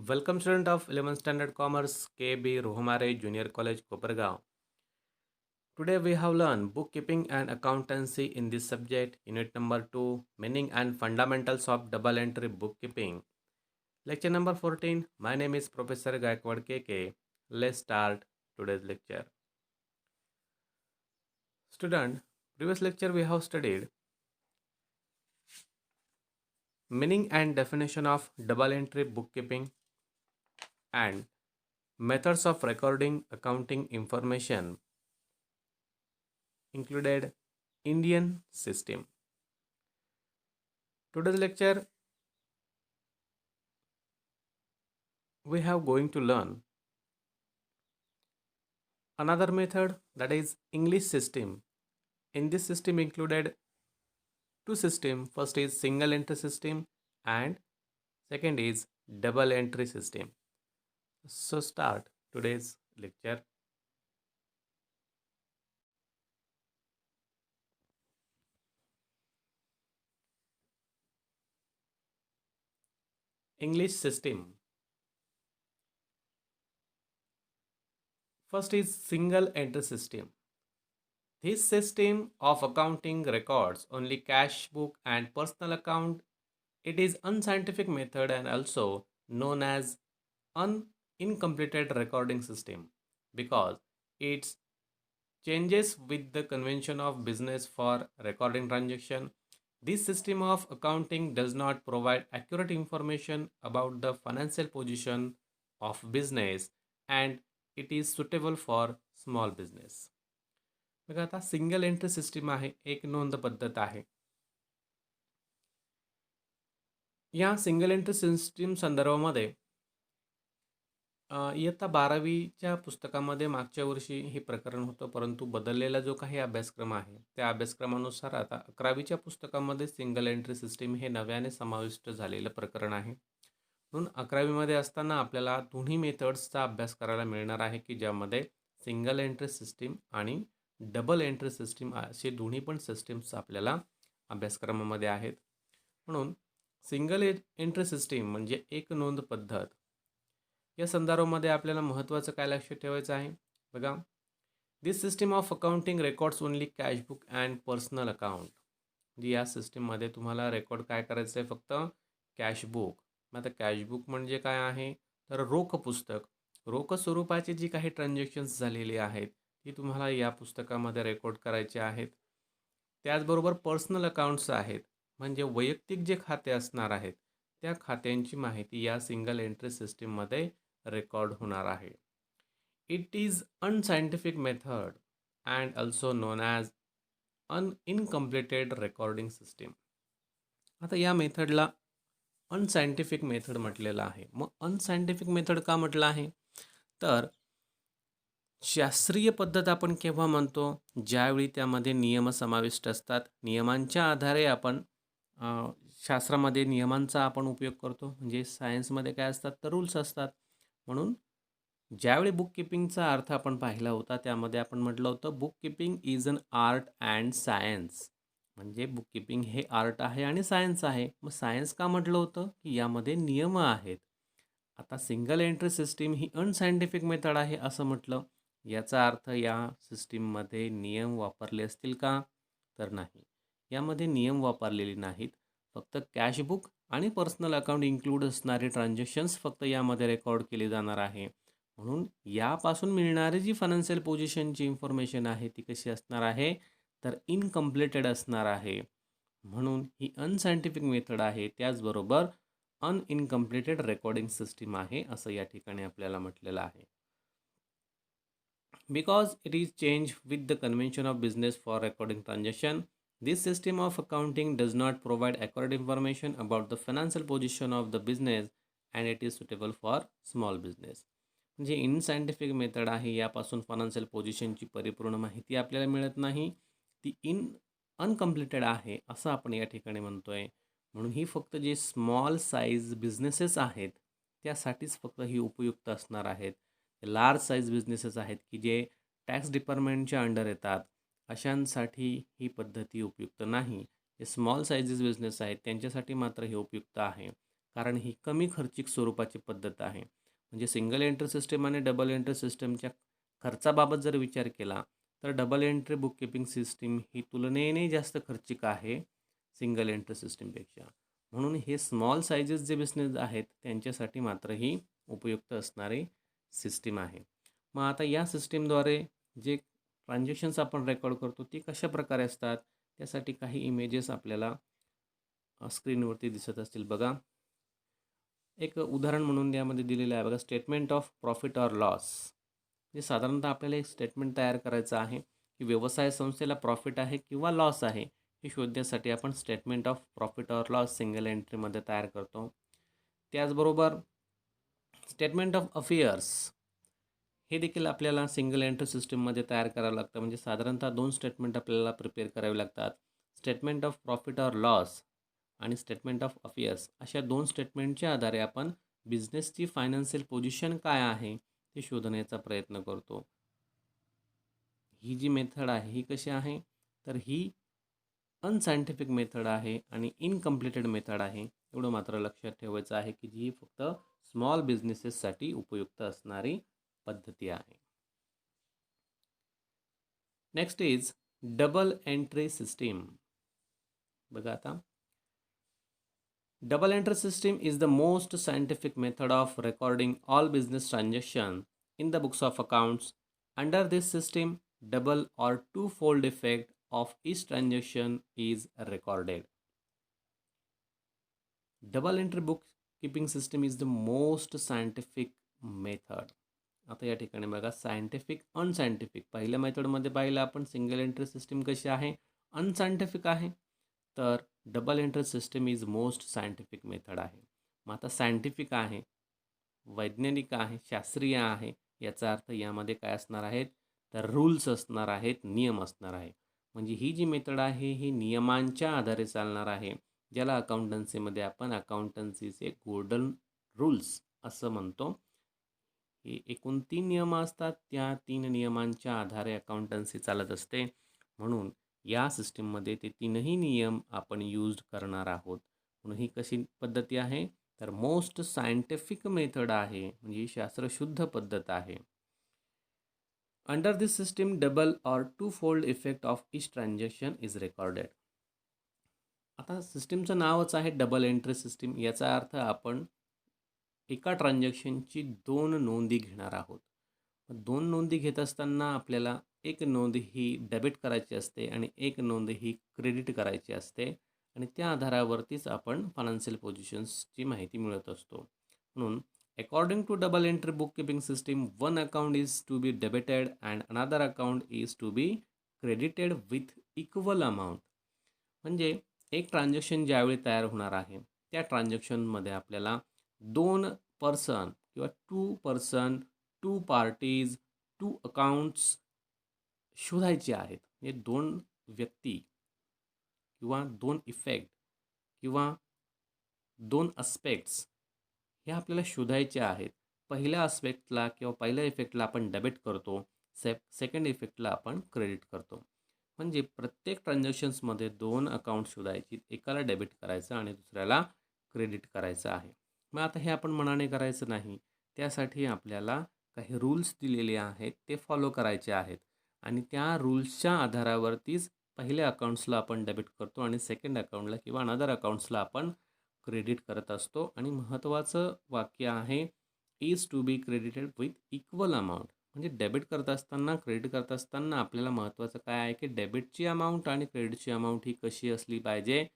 Welcome student of 11th Standard Commerce KB Rohmare Junior College Kopergaon. Today we have learned bookkeeping and accountancy in this subject, unit number 2, meaning and fundamentals of double entry bookkeeping. Lecture number 14. My name is Professor Gaikwad KK. Let's start today's lecture. Student, previous lecture we have studied meaning and definition of double entry bookkeeping and methods of recording accounting information included Indian system. Today's lecture we have going to learn another method, that is English system. In this system included two system. First is single entry system and second is double entry system. So start today's lecture. English system. First is single entry system. This system of accounting records only cash book and personal account. It is unscientific method and also known as incompleted recording system because it changes with the convention of business for recording transaction. This system of accounting does not provide accurate information about the financial position of business and it is suitable for small business. बघा आता single entry system आहे, एक नोंद पद्धत आहे. या single entry system संदर्भामध्ये इयत्ता 12वीच्या पुस्तकामध्ये मागच्या वर्षी हे प्रकरण होतं, परंतु बदललेला जो काही अभ्यासक्रम आहे त्या अभ्यासक्रमानुसार आता 11वीच्या पुस्तकामध्ये सिंगल एंट्री सिस्टीम हे नव्याने समाविष्ट झालेलं प्रकरण आहे. म्हणून 11वीमध्ये असताना आपल्याला दोन्ही मेथड्सचा अभ्यास करायला मिळणार आहे की ज्यामध्ये सिंगल एंट्री सिस्टीम आणि डबल एंट्री सिस्टीम असे दोन्ही पण सिस्टीम्स आपल्याला अभ्यासक्रमामध्ये आहेत. म्हणून सिंगल एंट्री सिस्टीम म्हणजे एक नोंद पद्धत. या संदर्भामध्ये आपल्याला महत्त्वाचं काय लक्षात ठेवायचं आहे बघा, this system of accounting records only cash book and personal account. म्हणजे या सिस्टीममध्ये तुम्हाला रेकॉर्ड काय करायचं आहे, फक्त कॅश बुक. मग आता कॅश बुक म्हणजे काय आहे, तर रोख पुस्तक, रोख स्वरूपाची जी काही ट्रान्झॅक्शन्स झालेली आहेत ती तुम्हाला या पुस्तकामध्ये रेकॉर्ड करायचे आहेत. त्याचबरोबर पर्सनल अकाउंट्स आहेत, म्हणजे वैयक्तिक जे खाते असणार आहेत त्या खात्यांची माहिती या सिंगल एंट्री सिस्टीममध्ये रेकॉर्ड होणार आहे. It is unscientific method and also known as incompleted recording system. आता या मेथडला अनसायंटिफिक मेथड म्हटलेलं आहे. मग अनसायंटिफिक मेथड का म्हटलं आहे, तर शास्त्रीय पद्धत आपण केव्हा म्हणतो, ज्यावेळी त्यामध्ये नियम समाविष्ट असतात. नियमांच्या आधारे आपण शास्त्रामध्ये नियमांचा आपण उपयोग करतो. म्हणजे सायन्समध्ये काय असतात, तर रूल्स असतात. म्हणून ज्यावेळी बुक किपिंगचा अर्थ आपण पाहिला होता त्यामध्ये आपण म्हटलं होतं book keeping is an art and science. म्हणजे बुक किपिंग हे आर्ट आहे आणि सायन्स आहे. मग सायन्स का म्हटलं होतं, की यामध्ये नियम आहेत. आता सिंगल एंट्री सिस्टीम ही अनसायंटिफिक मेथड आहे असं म्हटलं, याचा अर्थ या सिस्टीममध्ये नियम वापरले असतील का, तर नाही. यामध्ये नियम वापरलेले नाहीत. फक्त कॅश बुक आणि पर्सनल अकाउंट इन्क्लूड असणारे ट्रान्झॅक्शन्स फक्त यामध्ये रेकॉर्ड केले जाणार आहे. म्हणून यापासून मिळणारी जी फायनान्शियल पोझिशनची इन्फॉर्मेशन आहे ती कशी असणार आहे, तर इनकम्प्लिटेड असणार आहे. म्हणून ही अनसायंटिफिक मेथड आहे, त्याचबरोबर अनइनकम्प्लिटेड रेकॉर्डिंग सिस्टीम आहे असं या ठिकाणी आपल्याला म्हटलेलं आहे. Because it is changed with the convention of business for recording transaction, this system of accounting does not provide accurate information about the financial position of the business and it is suitable for small business. म्हणजे इनसायंटिफिक method आहे, यापासून financial पोझिशनची परिपूर्ण माहिती आपल्याला मिळत नाही, ती अनकम्प्लिटेड आहे असं आपण या ठिकाणी म्हणतोय. म्हणून ही फक्त जे स्मॉल साईज बिझनेसेस आहेत त्यासाठीच फक्त ही उपयुक्त असणार आहेत. लार्ज साईज बिझनेसेस आहेत की जे टॅक्स डिपार्टमेंटच्या अंडर येतात, अशांसाठी ही पद्धती उपयुक्त नाही. जे स्मॉल साईजेस बिझनेस आहेत त्यांच्यासाठी मात्र हे उपयुक्त आहे. कारण ही कमी खर्चिक स्वरूपाची पद्धत आहे. म्हणजे सिंगल एंट्री सिस्टम आणि डबल एंट्री सिस्टमच्या खर्चाबाबत जर विचार केला तर double entry book keeping system ही तुलनेने जास्त खर्चिक आहे सिंगल एंट्री सिस्टीमपेक्षा. म्हणून हे स्मॉल सायझेस जे बिझनेस आहेत त्यांच्यासाठी मात्र ही उपयुक्त असणारी सिस्टीम आहे. मग आता या सिस्टीमद्वारे जे ट्रान्झॅक्शन्स आपण रेकॉर्ड करतो ती कशा प्रकारे असतात, त्यासाठी काही इमेजेस आपल्याला स्क्रीनवरती दिसत असतील बघा. एक उदाहरण म्हणून यामध्ये दिलेलं आहे बघा, statement of profit or loss. म्हणजे साधारणतः आपल्याला एक स्टेटमेंट तयार करायचं आहे की व्यवसाय संस्थेला प्रॉफिट आहे किंवा लॉस आहे हे शोधण्यासाठी आपण statement of profit or loss single एंट्रीमध्ये तयार करतो. त्याचबरोबर स्टेटमेंट ऑफ अफेअर्स हे देखील आपल्याला सिंगल एंट्री सिस्टीममध्ये तयार करावं लागतं. म्हणजे साधारणतः 2 स्टेटमेंट आपल्याला प्रिपेअर करावे लागतात. Statement of profit or loss आणि स्टेटमेंट ऑफ अफेअर्स अशा 2 स्टेटमेंटच्या आधारे आपण बिझनेसची फायनान्शियल पोझिशन काय आहे ते शोधण्याचा प्रयत्न करतो. ही जी मेथड आहे ही कशी आहे, तर ही अनसायंटिफिक मेथड आहे आणि इनकम्प्लिटेड मेथड आहे. एवढं मात्र लक्षात ठेवायचं आहे की जी फक्त स्मॉल बिझनेसेससाठी उपयुक्त असणारी पद्धती आहे. Next is double entry system. बघा आता, double entry system is the most scientific method of recording all business transactions in the books of accounts. Under this system, double or two-fold effect of each transaction is recorded. Double entry bookkeeping system is the most scientific method. आता या ठिकाणी बघा, scientific अनसायंटिफिक. पहिल्या मेथडमध्ये पाहिलं आपण single entry system कशी आहे, अनसायंटिफिक आहे. तर double entry system is most scientific method आहे. मग आता सायंटिफिक आहे, वैज्ञानिक आहे, शास्त्रीय आहे, याचा अर्थ यामध्ये काय असणार आहेत, तर रूल्स असणार आहेत, नियम असणार आहे. म्हणजे ही जी मेथड आहे ही नियमांच्या आधारे चालणार आहे, ज्याला अकाउंटन्सीमध्ये आपण अकाउंटन्सीचे गोल्डन रूल्स असं म्हणतो. हे एकूण 3 नियम असतात. त्या 3 नियमांच्या आधारे अकाउंटन्सी चालत असते. म्हणून या सिस्टीममध्ये ते 3ही नियम आपण यूज करणार आहोत. म्हणून ही कशी पद्धती आहे, तर मोस्ट सायंटिफिक मेथड आहे. म्हणजे ही शास्त्रशुद्ध पद्धत आहे. Under this system double or two fold effect of each transaction is recorded. आता सिस्टीमचं नावच आहे डबल एंट्री सिस्टीम. याचा अर्थ आपण एका ट्रान्झॅक्शनची 2 नोंदी घेणार आहोत. 2 नोंदी घेत असताना आपल्याला एक नोंद ही डेबिट करायची असते आणि एक नोंद ही क्रेडिट करायची असते आणि त्या आधारावरतीच आपण फायनान्शियल पोझिशन्सची माहिती मिळत असतो. म्हणून according to double entry book keeping system, one account is to be debited and another account is to be credited with equal amount. म्हणजे एक ट्रान्झॅक्शन ज्यावेळी तयार होणार आहे त्या ट्रान्झॅक्शनमध्ये आपल्याला 2 पर्सन किंवा 2 पर्सन, 2 पार्टीज, 2 अकाउंट्स शोधायचे आहेत. हे 2 व्यक्ती किंवा 2 इफेक्ट किंवा 2 अस्पेक्ट्स हे आपल्याला शोधायचे आहेत. पहिल्या अस्पेक्टला किंवा पहिल्या इफेक्टला आपण डेबिट करतो, सेकंड इफेक्टला आपण क्रेडिट करतो. म्हणजे प्रत्येक ट्रान्झॅक्शन्समध्ये 2 अकाउंट शोधायची, एकाला डेबिट करायचं आणि दुसऱ्याला क्रेडिट करायचं आहे. मग आता हे आपण मनाने करायचं नाही. त्यासाठी आपल्याला काही रूल्स दिलेले आहेत ते फॉलो करायचे आहेत आणि त्या रूल्सच्या आधारावरतीच पहिल्या अकाउंट्सला आपण डेबिट करतो आणि सेकंड अकाउंटला किंवा अनदर अकाउंट्सला आपण क्रेडिट करत असतो. आणि महत्त्वाचं वाक्य आहे, is to be credited with equal amount. म्हणजे डेबिट करत असताना, क्रेडिट करत असताना आपल्याला महत्त्वाचं काय आहे की डेबिटची अमाऊंट आणि क्रेडिटची अमाऊंट ही कशी असली पाहिजे,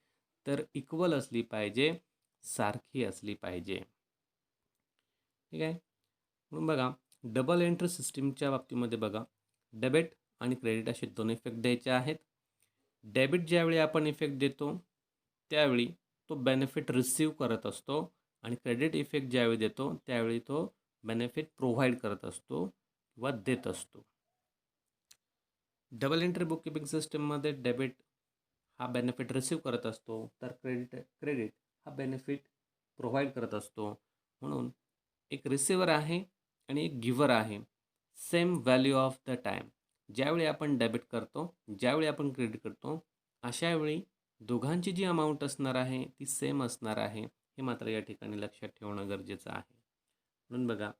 तर इक्वल असली पाहिजे, सारखी असली पाहिजे. ठीक आहे. म्हणून बघा, डबल एंट्री सिस्टीमच्या बाबतीमध्ये बघा, डेबिट आणि क्रेडिट असे 2 इफेक्ट द्यायचे आहेत. डेबिट ज्यावेळी आपण इफेक्ट देतो त्यावेळी तो बेनिफिट रिसीव करत असतो आणि क्रेडिट इफेक्ट ज्यावेळी देतो त्यावेळी तो बेनिफिट प्रोव्हाइड करत असतो किंवा देत असतो. डबल एंट्री बुक कीपिंग सिस्टीममध्ये डेबिट हा बेनिफिट रिसीव करत असतो, तर क्रेडिट हा बेनिफिट प्रोव्हाइड करत असतो. म्हणून एक रिसिव्हर आहे आणि एक गिव्हर आहे. Same value of the time. ज्यावेळी आपण डेबिट करतो, ज्यावेळी आपण क्रेडिट करतो, अशा वेळी दोघांची जी अमाऊंट असणार आहे ती सेम असणार आहे. हे मात्र या ठिकाणी लक्षात ठेवणं गरजेचं आहे. म्हणून बघा,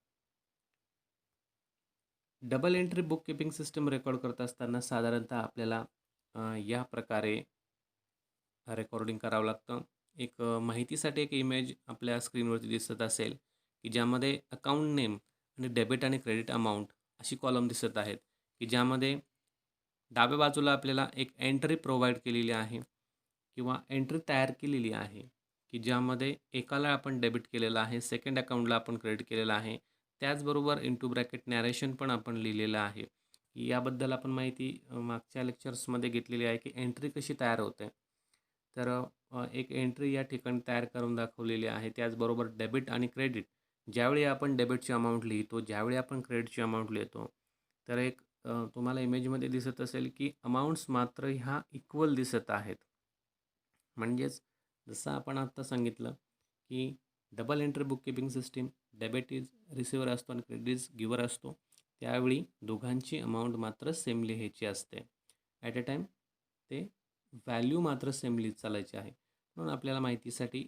double entry book keeping system record करत असताना साधारणतः आपल्याला या प्रकारे रेकॉर्डिंग करावं लागतं. एक माहितीसाठी एक इमेज आपल्या स्क्रीनवरती दिसत असेल, की ज्यामध्ये अकाउंट नेम आणि डेबिट आणि क्रेडिट अमाउंट अशी कॉलम दिसत आहेत, की ज्यामध्ये डाव्या बाजूला आपल्याला एक एंट्री प्रोव्हाईड केलेली आहे किंवा एंट्री तयार केलेली आहे, की ज्यामध्ये एकाला आपण डेबिट केलेलं आहे, सेकंड अकाउंटला आपण क्रेडिट केलेलं आहे. त्याचबरोबर इंटू ब्रॅकेट नॅरेशन पण आपण लिहिलेलं आहे. याबद्दल आपण माहिती मागच्या लेक्चर्समध्ये घेतलेली आहे, की एंट्री कशी तयार होते. तर एक एंट्री या ठिकाणी तयार करून दाखवलेली आहे. त्याचबरोबर डेबिट आणि क्रेडिट, ज्यावेळी आपण डेबिटची अमाऊंट लिहितो, ज्यावेळी आपण क्रेडिटची अमाऊंट लिहितो, तर एक तुम्हाला इमेजमध्ये दिसत असेल, की अमाउंट्स मात्र ह्या इक्वल दिसत आहेत. म्हणजेच जसं आपण आत्ता सांगितलं, की double entry book keeping system, debit is receiver असतो आणि क्रेडिट इज गिव्हर असतो. त्यावेळी दोघांची अमाऊंट मात्र सेम लिहायची असते. ॲट अ टाईम ते व्हॅल्यू मात्र सेम लिहित चालायची आहे. म्हणून आपल्याला माहितीसाठी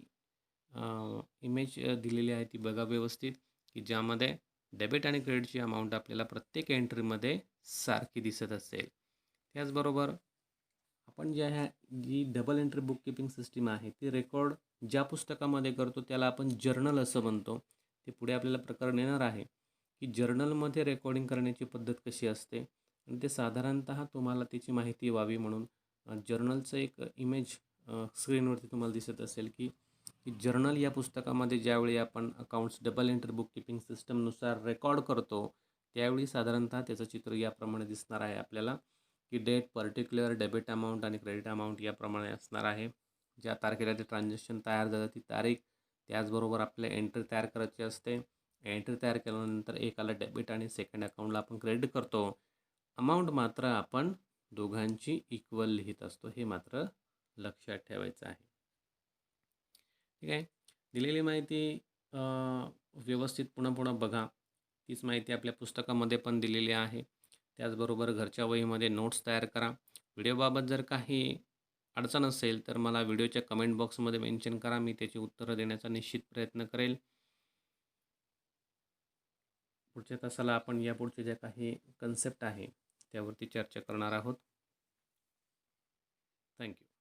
इमेज दिलेली आहे ती बघा व्यवस्थित, की ज्यामध्ये डेबिट आणि क्रेडिटची अमाऊंट आपल्याला प्रत्येक एंट्रीमध्ये सारखी दिसत असेल. त्याचबरोबर आपण जी double entry book keeping system आहे ती रेकॉर्ड ज्या पुस्तकामध्ये करतो त्याला आपण जर्नल असं म्हणतो. ते पुढे आपल्याला प्रकरण येणार आहे, की जर्नलमध्ये रेकॉर्डिंग करण्याची पद्धत कशी असते आणि ते साधारणतः तुम्हाला त्याची माहिती व्हावी म्हणून जर्नलचं एक इमेज स्क्रीनवरती तुम्हाला दिसत असेल, की जर्नल या पुस्तकामध्ये ज्यावेळी आपण accounts double entry book keeping सिस्टमनुसार रेकॉर्ड करतो, त्यावेळी साधारणतः त्याचं चित्र याप्रमाणे दिसणार आहे आपल्याला, की डेट, पर्टिक्युलर, डेबिट अमाऊंट आणि क्रेडिट अमाऊंट याप्रमाणे असणार आहे. ज्या तारखेला ते ट्रान्झॅक्शन तयार झालं ती तारीख, त्याचबरोबर आपल्याला एंट्री तयार करायची असते. एंट्री तयार केल्यानंतर एकाला डेबिट आणि सेकंड अकाउंटला आपण क्रेडिट करतो. अमाऊंट मात्र आपण दोघांची इक्वल लिहित असतो, हे मात्र लक्षात ठेवायचं आहे. ठीक आहे. दिलेली माहिती व्यवस्थित पुन्हा पुन्हा बघा. तीच माहिती आपल्या पुस्तकामध्ये पण दिलेली आहे. त्याचबरोबर घरच्या वहीमध्ये नोट्स तयार करा. व्हिडिओबाबत जर काही अडचण असेल तर मला व्हिडिओच्या कमेंट बॉक्समध्ये मेन्शन करा. मी त्याची उत्तरं देण्याचा निश्चित प्रयत्न करेल. पुढच्या तासाला आपण यापुढचे ज्या काही कन्सेप्ट आहे त्यावरती चर्चा करणार आहोत. थँक्यू.